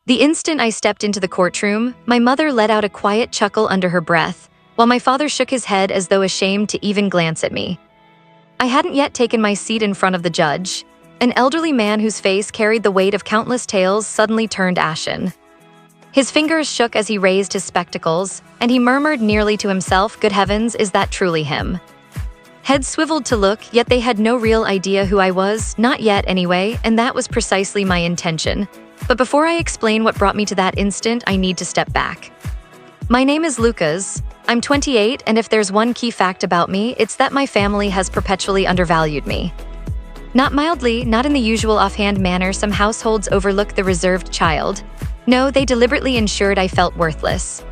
The instant I stepped into the courtroom, my mother let out a quiet chuckle under her breath, while my father shook his head as though ashamed to even glance at me. I hadn't yet taken my seat in front of the judge. An elderly man whose face carried the weight of countless tales suddenly turned ashen. His fingers shook as he raised his spectacles, and he murmured nearly to himself, "Good heavens, is that truly him?" Heads swiveled to look, yet they had no real idea who I was, not yet anyway, and that was precisely my intention. But before I explain what brought me to that instant, I need to step back. My name is Lucas. I'm 28, and if there's one key fact about me, it's that my family has perpetually undervalued me. Not mildly, not in the usual offhand manner some households overlook the reserved child. No, they deliberately ensured I felt worthless.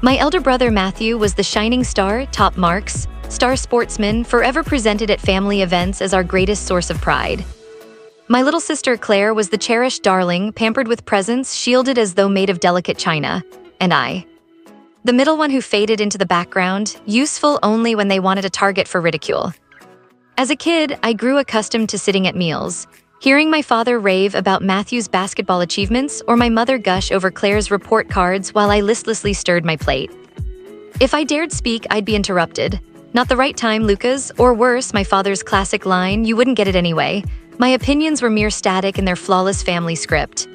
My elder brother Matthew was the shining star, top marks, star sportsman, forever presented at family events as our greatest source of pride. My little sister Claire was the cherished darling, pampered with presents, shielded as though made of delicate china. And I, the middle one who faded into the background, useful only when they wanted a target for ridicule. As a kid, I grew accustomed to sitting at meals, hearing my father rave about Matthew's basketball achievements or my mother gush over Claire's report cards while I listlessly stirred my plate. If I dared speak, I'd be interrupted. "Not the right time, Lucas," or worse, my father's classic line, "You wouldn't get it anyway." My opinions were mere static in their flawless family script.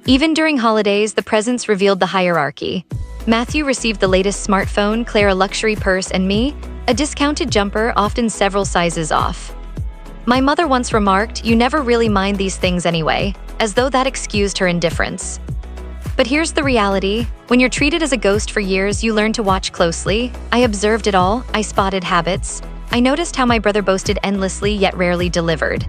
Even during holidays, the presents revealed the hierarchy. Matthew received the latest smartphone, Claire a luxury purse, and me, a discounted jumper, often several sizes off. My mother once remarked, "You never really mind these things anyway," as though that excused her indifference. But here's the reality. When you're treated as a ghost for years, you learn to watch closely. I observed it all. I spotted habits. I noticed how my brother boasted endlessly yet rarely delivered.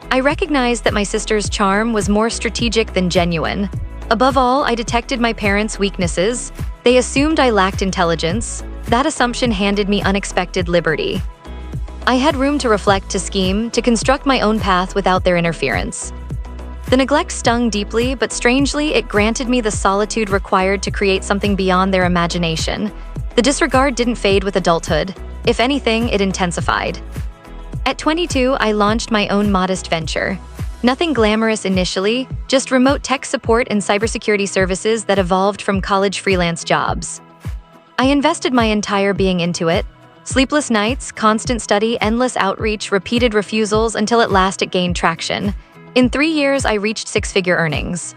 I recognized that my sister's charm was more strategic than genuine. Above all, I detected my parents' weaknesses. They assumed I lacked intelligence. That assumption handed me unexpected liberty. I had room to reflect, to scheme, to construct my own path without their interference. The neglect stung deeply, but strangely, it granted me the solitude required to create something beyond their imagination. The disregard didn't fade with adulthood. If anything, it intensified. At 22, I launched my own modest venture. Nothing glamorous initially, just remote tech support and cybersecurity services that evolved from college freelance jobs. I invested my entire being into it. Sleepless nights, constant study, endless outreach, repeated refusals, until at last it gained traction. In 3 years, I reached six-figure earnings.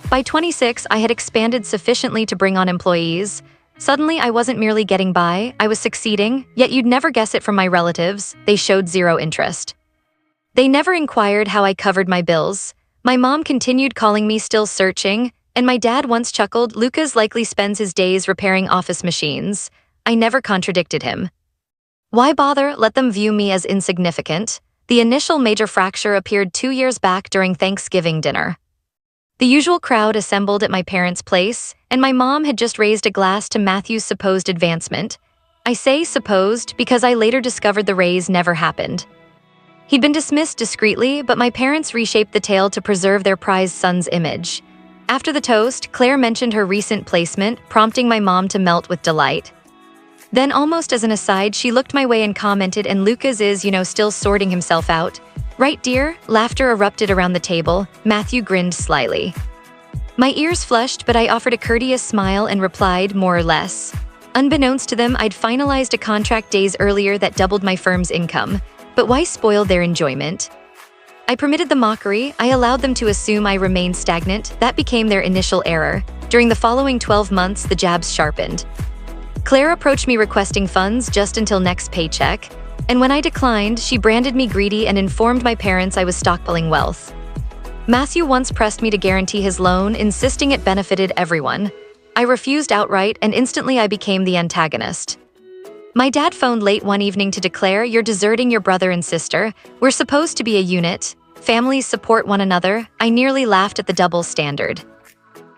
By 26, I had expanded sufficiently to bring on employees. Suddenly, I wasn't merely getting by, I was succeeding, yet you'd never guess it from my relatives. They showed zero interest. They never inquired how I covered my bills. My mom continued calling me still searching, and my dad once chuckled, "Lucas likely spends his days repairing office machines." I never contradicted him. Why bother? Let them view me as insignificant. The initial major fracture appeared 2 years back during Thanksgiving dinner. The usual crowd assembled at my parents' place, and my mom had just raised a glass to Matthew's supposed advancement. I say supposed because I later discovered the raise never happened. He'd been dismissed discreetly, but my parents reshaped the tale to preserve their prized son's image. After the toast, Claire mentioned her recent placement, prompting my mom to melt with delight. Then, almost as an aside, she looked my way and commented, "And Lucas is, still sorting himself out." "Right, dear?" Laughter erupted around the table. Matthew grinned slyly. My ears flushed, but I offered a courteous smile and replied, "More or less." Unbeknownst to them, I'd finalized a contract days earlier that doubled my firm's income. But why spoil their enjoyment? I permitted the mockery. I allowed them to assume I remained stagnant. That became their initial error. During the following 12 months, the jabs sharpened. Claire approached me requesting funds just until next paycheck, and when I declined, she branded me greedy and informed my parents I was stockpiling wealth. Matthew once pressed me to guarantee his loan, insisting it benefited everyone. I refused outright, and instantly I became the antagonist. My dad phoned late one evening to declare, "You're deserting your brother and sister. We're supposed to be a unit. Families support one another." I nearly laughed at the double standard.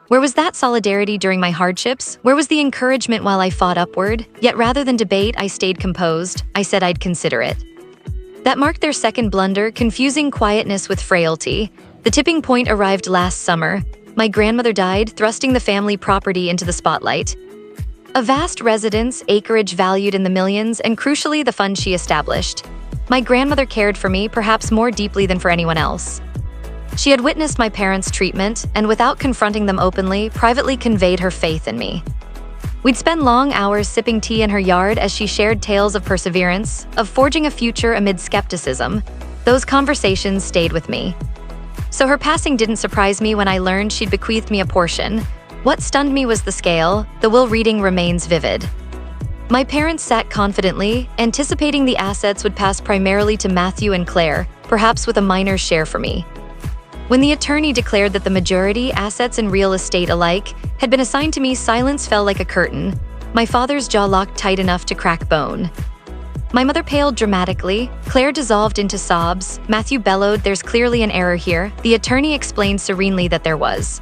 Where was that solidarity during my hardships? Where was the encouragement while I fought upward? Yet rather than debate, I stayed composed. I said I'd consider it. That marked their second blunder, confusing quietness with frailty. The tipping point arrived last summer. My grandmother died, thrusting the family property into the spotlight. A vast residence, acreage valued in the millions, and crucially, the fund she established. My grandmother cared for me, perhaps more deeply than for anyone else. She had witnessed my parents' treatment and, without confronting them openly, privately conveyed her faith in me. We'd spend long hours sipping tea in her yard as she shared tales of perseverance, of forging a future amid skepticism. Those conversations stayed with me. So her passing didn't surprise me when I learned she'd bequeathed me a portion. What stunned me was the scale. The will reading remains vivid. My parents sat confidently, anticipating the assets would pass primarily to Matthew and Claire, perhaps with a minor share for me. When the attorney declared that the majority, assets and real estate alike, had been assigned to me, silence fell like a curtain. My father's jaw locked tight enough to crack bone. My mother paled dramatically. Claire dissolved into sobs. Matthew bellowed, "There's clearly an error here." The attorney explained serenely that there was.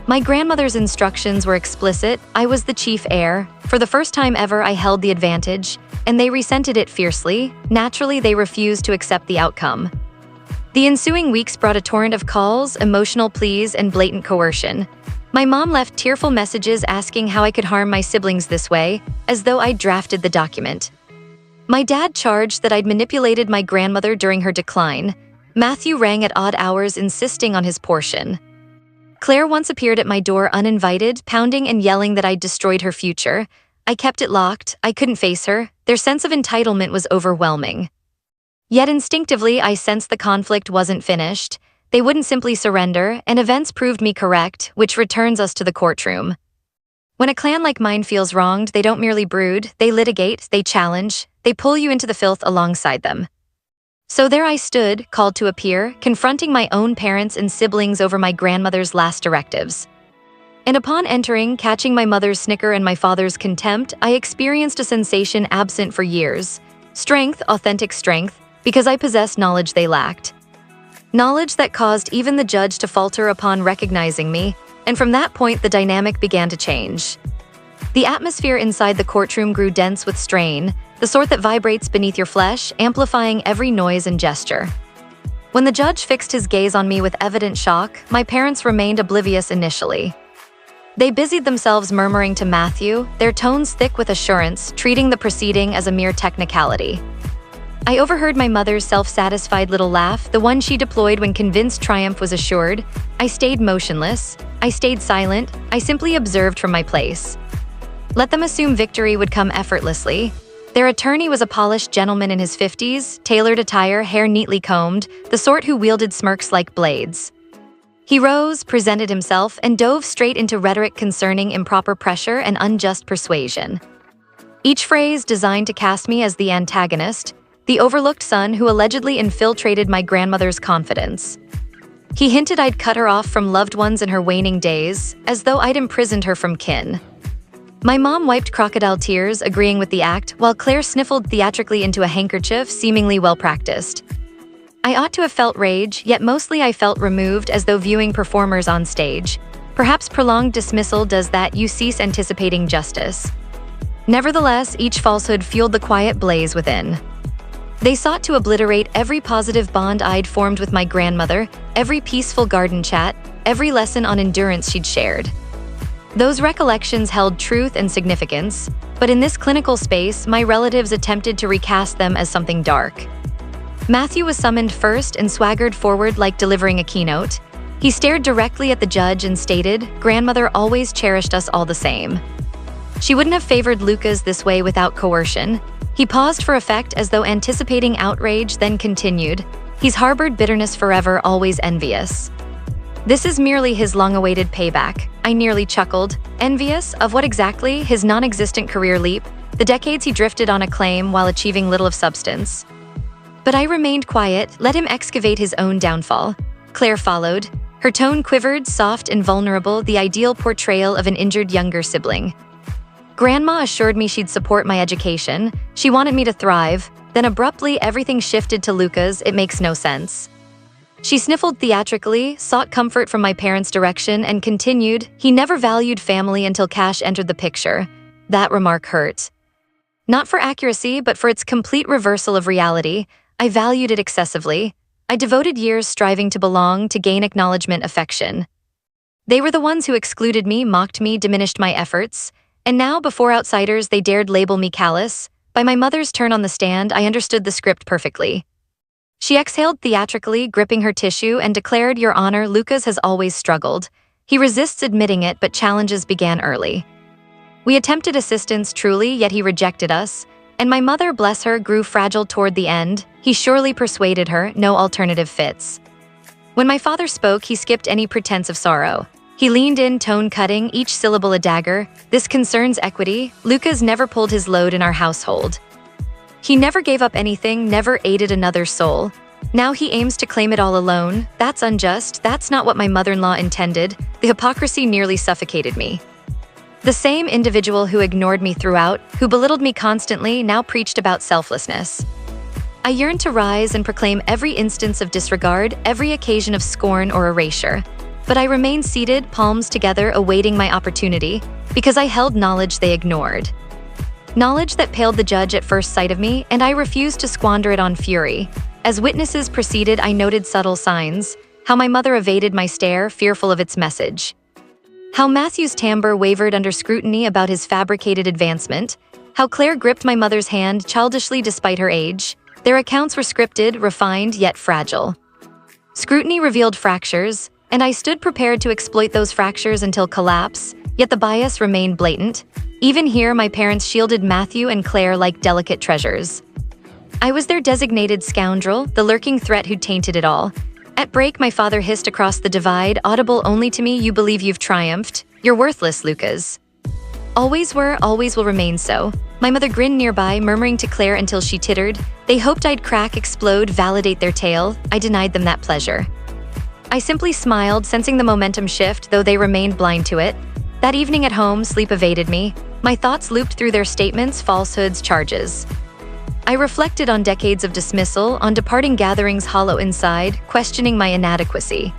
My grandmother's instructions were explicit. I was the chief heir. For the first time ever, I held the advantage, and they resented it fiercely. Naturally, they refused to accept the outcome. The ensuing weeks brought a torrent of calls, emotional pleas, and blatant coercion. My mom left tearful messages asking how I could harm my siblings this way, as though I'd drafted the document. My dad charged that I'd manipulated my grandmother during her decline. Matthew rang at odd hours, insisting on his portion. Claire once appeared at my door uninvited, pounding and yelling that I'd destroyed her future. I kept it locked. I couldn't face her. Their sense of entitlement was overwhelming. Yet instinctively, I sensed the conflict wasn't finished. They wouldn't simply surrender, and events proved me correct, which returns us to the courtroom. When a clan like mine feels wronged, they don't merely brood, they litigate, they challenge, they pull you into the filth alongside them. So there I stood, called to appear, confronting my own parents and siblings over my grandmother's last directives. And upon entering, catching my mother's snicker and my father's contempt, I experienced a sensation absent for years. Strength, authentic strength, because I possessed knowledge they lacked. Knowledge that caused even the judge to falter upon recognizing me, and from that point the dynamic began to change. The atmosphere inside the courtroom grew dense with strain, the sort that vibrates beneath your flesh, amplifying every noise and gesture. When the judge fixed his gaze on me with evident shock, my parents remained oblivious initially. They busied themselves murmuring to Matthew, their tones thick with assurance, treating the proceeding as a mere technicality. I overheard my mother's self-satisfied little laugh, the one she deployed when convinced triumph was assured. I stayed motionless. I stayed silent. I simply observed from my place. Let them assume victory would come effortlessly. Their attorney was a polished gentleman in his 50s, tailored attire, hair neatly combed, the sort who wielded smirks like blades. He rose, presented himself, and dove straight into rhetoric concerning improper pressure and unjust persuasion. Each phrase designed to cast me as the antagonist, the overlooked son who allegedly infiltrated my grandmother's confidence. He hinted I'd cut her off from loved ones in her waning days, as though I'd imprisoned her from kin. My mom wiped crocodile tears, agreeing with the act, while Claire sniffled theatrically into a handkerchief, seemingly well-practiced. I ought to have felt rage, yet mostly I felt removed, as though viewing performers on stage. Perhaps prolonged dismissal does that, you cease anticipating justice. Nevertheless, each falsehood fueled the quiet blaze within. They sought to obliterate every positive bond I'd formed with my grandmother, every peaceful garden chat, every lesson on endurance she'd shared. Those recollections held truth and significance, but in this clinical space, my relatives attempted to recast them as something dark. Matthew was summoned first and swaggered forward like delivering a keynote. He stared directly at the judge and stated, "Grandmother always cherished us all the same. She wouldn't have favored Lucas this way without coercion." He paused for effect as though anticipating outrage, then continued, "He's harbored bitterness forever, always envious. This is merely his long-awaited payback." I nearly chuckled. Envious? Of what exactly? His non-existent career leap? The decades he drifted on acclaim while achieving little of substance? But I remained quiet, let him excavate his own downfall. Claire followed. Her tone quivered, soft and vulnerable, the ideal portrayal of an injured younger sibling. Grandma assured me she'd support my education. She wanted me to thrive. Then abruptly, everything shifted to Lucas. It makes no sense. She sniffled theatrically, sought comfort from my parents' direction, and continued, "He never valued family until cash entered the picture." That remark hurt. Not for accuracy, but for its complete reversal of reality. I valued it excessively. I devoted years striving to belong, to gain acknowledgement, affection. They were the ones who excluded me, mocked me, diminished my efforts. And now, before outsiders, they dared label me callous. By my mother's turn on the stand, I understood the script perfectly. She exhaled theatrically, gripping her tissue, and declared, "Your Honor, Lucas has always struggled. He resists admitting it, but challenges began early. We attempted assistance truly, yet he rejected us, and my mother, bless her, grew fragile toward the end. He surely persuaded her, no alternative fits." When my father spoke, he skipped any pretense of sorrow. He leaned in, tone-cutting, each syllable a dagger. "This concerns equity. Lucas never pulled his load in our household. He never gave up anything, never aided another soul. Now he aims to claim it all alone. That's unjust. That's not what my mother-in-law intended." The hypocrisy nearly suffocated me. The same individual who ignored me throughout, who belittled me constantly, now preached about selflessness. I yearned to rise and proclaim every instance of disregard, every occasion of scorn or erasure. But I remained seated, palms together, awaiting my opportunity, because I held knowledge they ignored. Knowledge that paled the judge at first sight of me, and I refused to squander it on fury. As witnesses proceeded, I noted subtle signs, how my mother evaded my stare, fearful of its message. How Matthew's timbre wavered under scrutiny about his fabricated advancement. How Claire gripped my mother's hand childishly despite her age. Their accounts were scripted, refined, yet fragile. Scrutiny revealed fractures, and I stood prepared to exploit those fractures until collapse, yet the bias remained blatant. Even here, my parents shielded Matthew and Claire like delicate treasures. I was their designated scoundrel, the lurking threat who tainted it all. At break, my father hissed across the divide, audible only to me, "You believe you've triumphed? You're worthless, Lucas." Always were, always will remain so. My mother grinned nearby, murmuring to Claire until she tittered. They hoped I'd crack, explode, validate their tale. I denied them that pleasure. I simply smiled, sensing the momentum shift, though they remained blind to it. That evening at home, sleep evaded me. My thoughts looped through their statements, falsehoods, charges. I reflected on decades of dismissal, on departing gatherings hollow inside, questioning my inadequacy.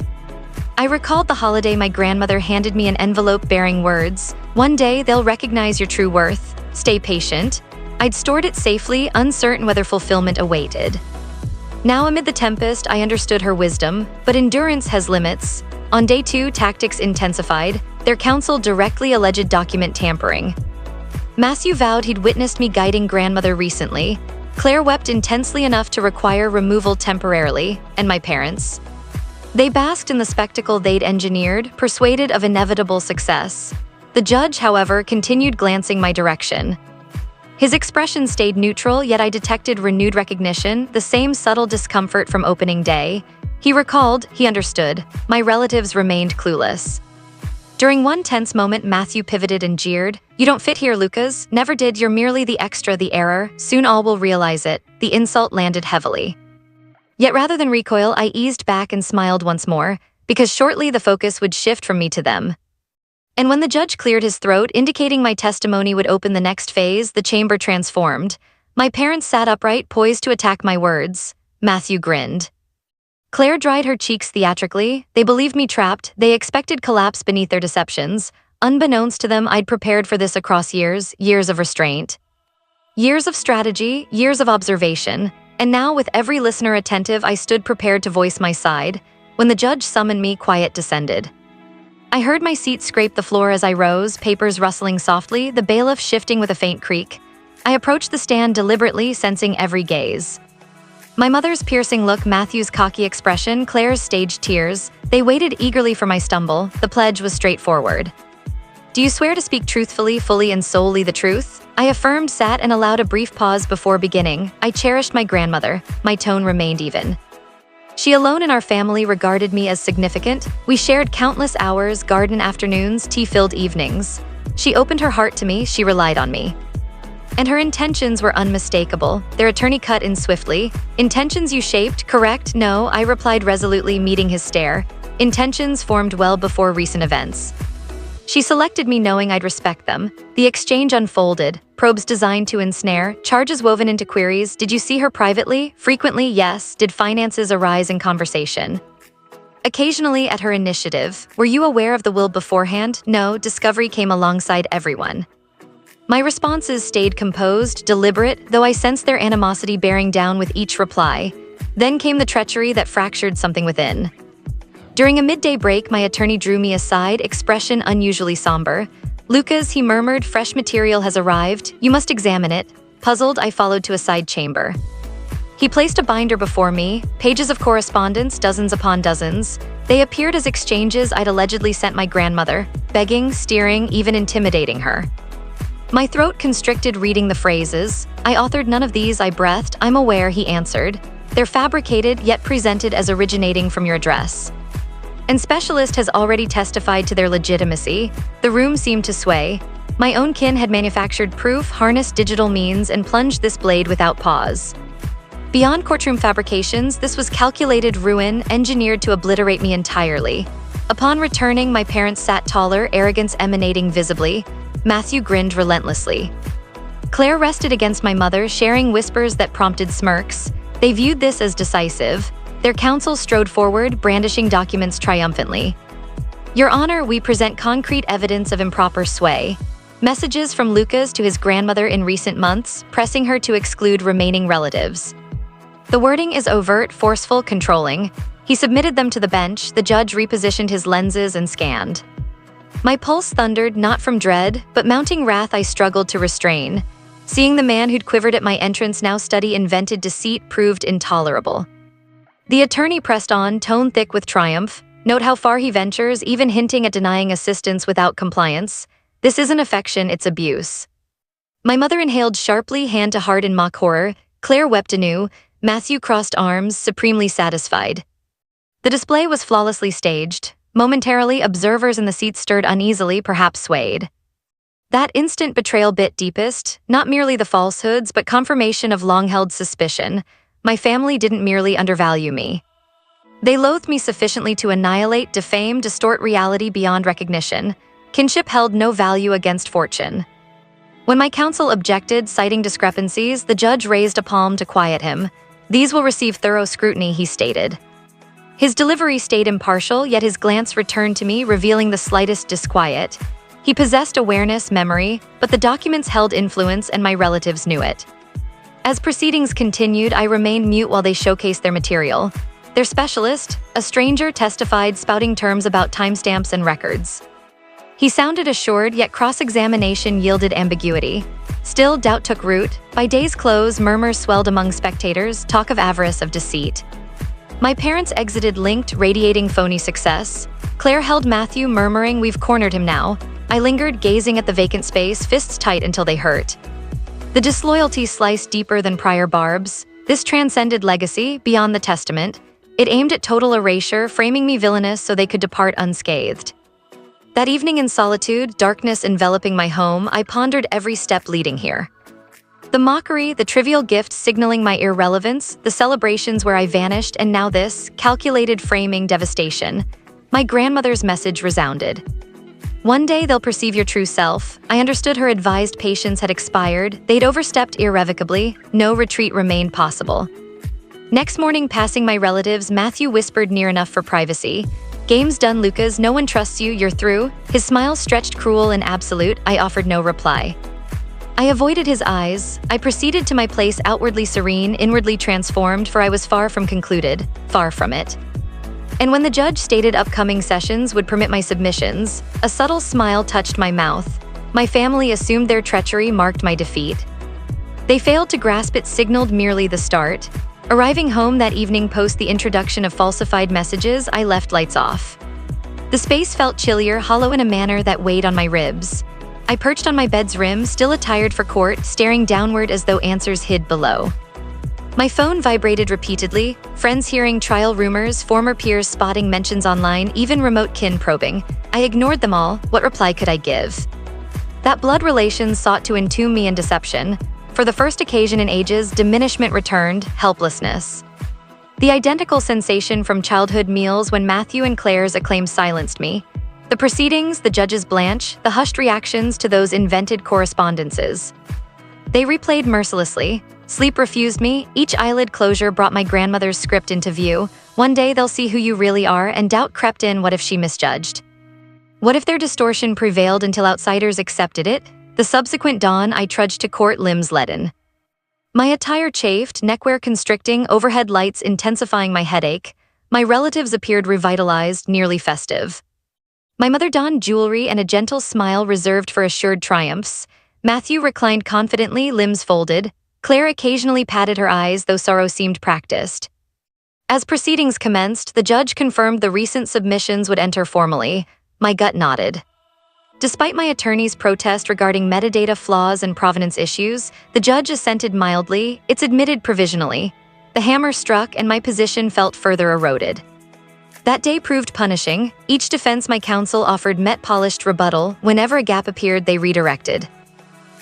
I recalled the holiday my grandmother handed me an envelope bearing words, "One day they'll recognize your true worth. Stay patient." I'd stored it safely, uncertain whether fulfillment awaited. Now amid the tempest, I understood her wisdom, but endurance has limits. On day 2, tactics intensified. Their counsel directly alleged document tampering. Matthew vowed he'd witnessed me guiding grandmother recently. Claire wept intensely enough to require removal temporarily, and my parents. They basked in the spectacle they'd engineered, persuaded of inevitable success. The judge, however, continued glancing my direction. His expression stayed neutral, yet I detected renewed recognition, the same subtle discomfort from opening day. He recalled, he understood. My relatives remained clueless. During one tense moment, Matthew pivoted and jeered. "You don't fit here, Lucas. Never did. You're merely the extra, the error. Soon all will realize it." The insult landed heavily. Yet rather than recoil, I eased back and smiled once more, because shortly the focus would shift from me to them. And when the judge cleared his throat, indicating my testimony would open the next phase, the chamber transformed. My parents sat upright, poised to attack my words. Matthew grinned. Claire dried her cheeks theatrically. They believed me trapped. They expected collapse beneath their deceptions. Unbeknownst to them, I'd prepared for this across years, years of restraint. Years of strategy, years of observation. And now, with every listener attentive, I stood prepared to voice my side. When the judge summoned me, quiet descended. I heard my seat scrape the floor as I rose, papers rustling softly, the bailiff shifting with a faint creak. I approached the stand deliberately, sensing every gaze. My mother's piercing look, Matthew's cocky expression, Claire's staged tears. They waited eagerly for my stumble. The pledge was straightforward. "Do you swear to speak truthfully, fully, and solely the truth?" I affirmed, sat, and allowed a brief pause before beginning. I cherished my grandmother. My tone remained even. She alone in our family regarded me as significant. We shared countless hours, garden afternoons, tea-filled evenings. She opened her heart to me, she relied on me. And her intentions were unmistakable. Their attorney cut in swiftly. "Intentions you shaped, correct?" "No," I replied resolutely, meeting his stare. "Intentions formed well before recent events." She selected me knowing I'd respect them. The exchange unfolded. Probes designed to ensnare, charges woven into queries. "Did you see her privately?" "Frequently, yes." "Did finances arise in conversation?" "Occasionally at her initiative." "Were you aware of the will beforehand?" "No." "Discovery came alongside everyone." My responses stayed composed, deliberate, though I sensed their animosity bearing down with each reply. Then came the treachery that fractured something within. During a midday break, my attorney drew me aside, expression unusually somber. "Lucas," he murmured, "fresh material has arrived. You must examine it." Puzzled, I followed to a side chamber. He placed a binder before me, pages of correspondence, dozens upon dozens. They appeared as exchanges I'd allegedly sent my grandmother, begging, steering, even intimidating her. My throat constricted reading the phrases. "I authored none of these," I breathed. "I'm aware," he answered. "They're fabricated, yet presented as originating from your address. And specialist has already testified to their legitimacy." The room seemed to sway. My own kin had manufactured proof, harnessed digital means, and plunged this blade without pause. Beyond courtroom fabrications, this was calculated ruin, engineered to obliterate me entirely. Upon returning, my parents sat taller, arrogance emanating visibly. Matthew grinned relentlessly. Claire rested against my mother, sharing whispers that prompted smirks. They viewed this as decisive. Their counsel strode forward, brandishing documents triumphantly. "Your Honor, we present concrete evidence of improper sway. Messages from Lucas to his grandmother in recent months, pressing her to exclude remaining relatives. The wording is overt, forceful, controlling." He submitted them to the bench. The judge repositioned his lenses and scanned. My pulse thundered, not from dread, but mounting wrath I struggled to restrain. Seeing the man who'd quivered at my entrance now study invented deceit proved intolerable. The attorney pressed on, tone thick with triumph. "Note how far he ventures, even hinting at denying assistance without compliance. This isn't affection, it's abuse." My mother inhaled sharply, hand to heart in mock horror. Claire wept anew. Matthew crossed arms, supremely satisfied. The display was flawlessly staged. Momentarily, observers in the seats stirred uneasily, perhaps swayed. That instant betrayal bit deepest, not merely the falsehoods, but confirmation of long-held suspicion. My family didn't merely undervalue me. They loathed me sufficiently to annihilate, defame, distort reality beyond recognition. Kinship held no value against fortune. When my counsel objected, citing discrepancies, the judge raised a palm to quiet him. "These will receive thorough scrutiny," he stated. His delivery stayed impartial, yet his glance returned to me, revealing the slightest disquiet. He possessed awareness, memory, but the documents held influence and my relatives knew it. As proceedings continued, I remained mute while they showcased their material. Their specialist, a stranger, testified, spouting terms about timestamps and records. He sounded assured, yet cross-examination yielded ambiguity. Still, doubt took root. By day's close, murmurs swelled among spectators, talk of avarice, of deceit. My parents exited linked, radiating phony success. Claire held Matthew, murmuring, "We've cornered him now." I lingered, gazing at the vacant space, fists tight until they hurt. The disloyalty sliced deeper than prior barbs. This transcended legacy, beyond the testament. It aimed at total erasure, framing me villainous so they could depart unscathed. That evening in solitude, darkness enveloping my home, I pondered every step leading here. The mockery, the trivial gifts signaling my irrelevance, the celebrations where I vanished, and now this, calculated framing devastation. My grandmother's message resounded. "One day they'll perceive your true self." I understood her advised patience had expired. They'd overstepped irrevocably. No retreat remained possible. Next morning, passing my relatives, Matthew whispered near enough for privacy. "Game's done, Lucas. No one trusts you. You're through." His smile stretched cruel and absolute. I offered no reply. I avoided his eyes. I proceeded to my place, outwardly serene, inwardly transformed, for I was far from concluded. Far from it. And when the judge stated upcoming sessions would permit my submissions, a subtle smile touched my mouth. My family assumed their treachery marked my defeat. They failed to grasp it signaled merely the start. Arriving home that evening post the introduction of falsified messages, I left lights off. The space felt chillier, hollow in a manner that weighed on my ribs. I perched on my bed's rim, still attired for court, staring downward as though answers hid below. My phone vibrated repeatedly, friends hearing trial rumors, former peers spotting mentions online, even remote kin probing. I ignored them all. What reply could I give? That blood relations sought to entomb me in deception. For the first occasion in ages, diminishment returned, helplessness. The identical sensation from childhood meals when Matthew and Claire's acclaim silenced me. The proceedings, the judge's blanch, the hushed reactions to those invented correspondences. They replayed mercilessly. Sleep refused me. Each eyelid closure brought my grandmother's script into view. One day they'll see who you really are, and doubt crept in. What if she misjudged? What if their distortion prevailed until outsiders accepted it? The subsequent dawn, I trudged to court, limbs leaden. My attire chafed, neckwear constricting, overhead lights intensifying my headache. My relatives appeared revitalized, nearly festive. My mother donned jewelry and a gentle smile reserved for assured triumphs. Matthew reclined confidently, limbs folded. Claire occasionally patted her eyes, though sorrow seemed practiced. As proceedings commenced, the judge confirmed the recent submissions would enter formally. My gut nodded. Despite my attorney's protest regarding metadata flaws and provenance issues, the judge assented mildly. It's admitted provisionally. The hammer struck and my position felt further eroded. That day proved punishing. Each defense my counsel offered met polished rebuttal. Whenever a gap appeared, they redirected.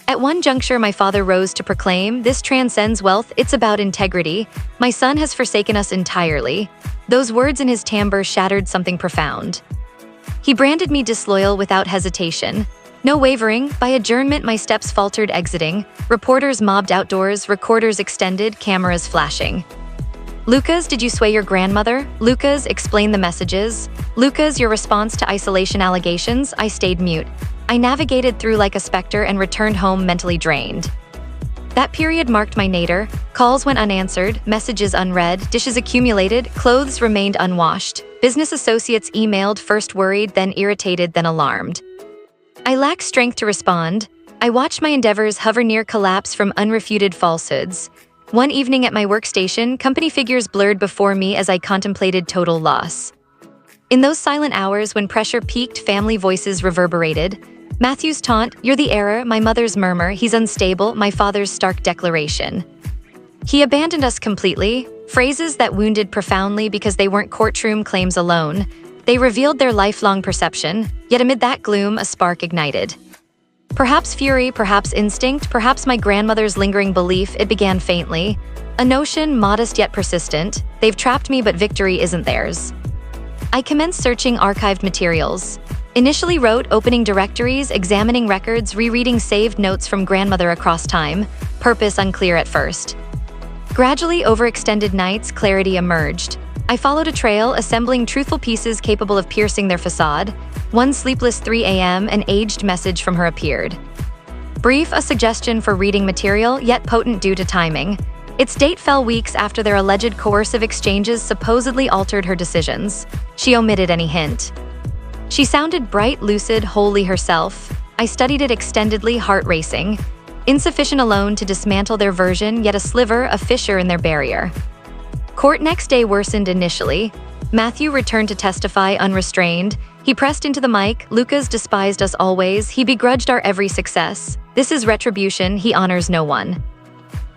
At one juncture, my father rose to proclaim, "This transcends wealth, it's about integrity. My son has forsaken us entirely." Those words in his timbre shattered something profound. He branded me disloyal without hesitation. No wavering. By adjournment, my steps faltered exiting. Reporters mobbed outdoors, recorders extended, cameras flashing. "Lucas, did you sway your grandmother?" "Lucas, explain the messages." "Lucas, your response to isolation allegations?" I stayed mute. I navigated through like a specter and returned home mentally drained. That period marked my nadir. Calls went unanswered, messages unread, dishes accumulated, clothes remained unwashed. Business associates emailed, first worried, then irritated, then alarmed. I lacked strength to respond. I watched my endeavors hover near collapse from unrefuted falsehoods. One evening at my workstation, company figures blurred before me as I contemplated total loss. In those silent hours when pressure peaked, family voices reverberated. Matthew's taunt, "You're the error," my mother's murmur, "He's unstable," my father's stark declaration. "He abandoned us completely," phrases that wounded profoundly because they weren't courtroom claims alone. They revealed their lifelong perception, yet amid that gloom, a spark ignited. Perhaps fury, perhaps instinct, perhaps my grandmother's lingering belief, it began faintly. A notion, modest yet persistent, "They've trapped me, but victory isn't theirs." I commenced searching archived materials. Initially wrote, opening directories, examining records, rereading saved notes from grandmother across time, purpose unclear at first. Gradually, overextended nights, clarity emerged. I followed a trail, assembling truthful pieces capable of piercing their facade. One sleepless 3 a.m., an aged message from her appeared. Brief, a suggestion for reading material, yet potent due to timing. Its date fell weeks after their alleged coercive exchanges supposedly altered her decisions. She omitted any hint. She sounded bright, lucid, wholly herself. I studied it extendedly, heart racing. Insufficient alone to dismantle their version, yet a sliver, a fissure in their barrier. Court next day worsened initially. Matthew returned to testify unrestrained. He pressed into the mic. "Lucas despised us always. He begrudged our every success. This is retribution. He honors no one.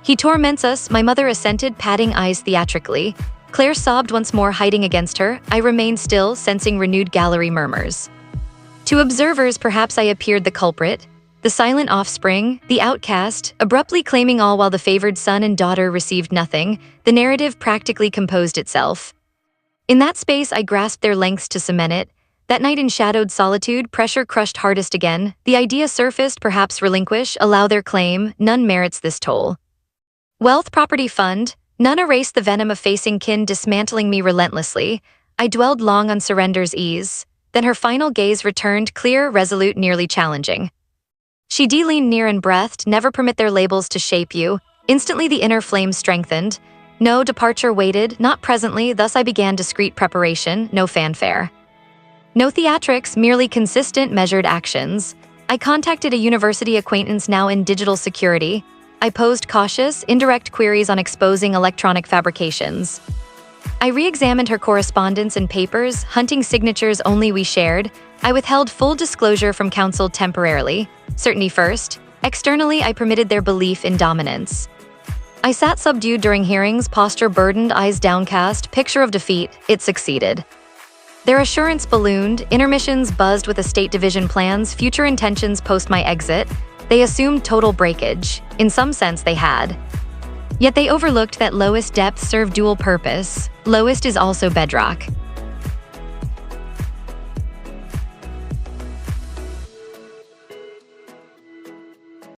He torments us," my mother assented, patting eyes theatrically. Claire sobbed once more, hiding against her. I remained still, sensing renewed gallery murmurs. To observers, perhaps I appeared the culprit, the silent offspring, the outcast, abruptly claiming all while the favored son and daughter received nothing. The narrative practically composed itself. In that space, I grasped their lengths to cement it. That night in shadowed solitude, pressure crushed hardest again. The idea surfaced, perhaps relinquish, allow their claim, none merits this toll. Wealth, property, fund, none erased the venom of facing kin dismantling me relentlessly. I dwelled long on surrender's ease. Then her final gaze returned, clear, resolute, nearly challenging. She de-leaned near and breathed, "Never permit their labels to shape you." Instantly the inner flame strengthened. No departure waited, not presently, thus I began discreet preparation, no fanfare. No theatrics, merely consistent, measured actions. I contacted a university acquaintance now in digital security. I posed cautious, indirect queries on exposing electronic fabrications. I re-examined her correspondence and papers, hunting signatures only we shared. I withheld full disclosure from counsel temporarily. Certainty first. Externally, I permitted their belief in dominance. I sat subdued during hearings, posture burdened, eyes downcast, picture of defeat. It succeeded. Their assurance ballooned, intermissions buzzed with estate division plans, future intentions post my exit. They assumed total breakage. In some sense, they had. Yet they overlooked that lowest depth served dual purpose. Lowest is also bedrock.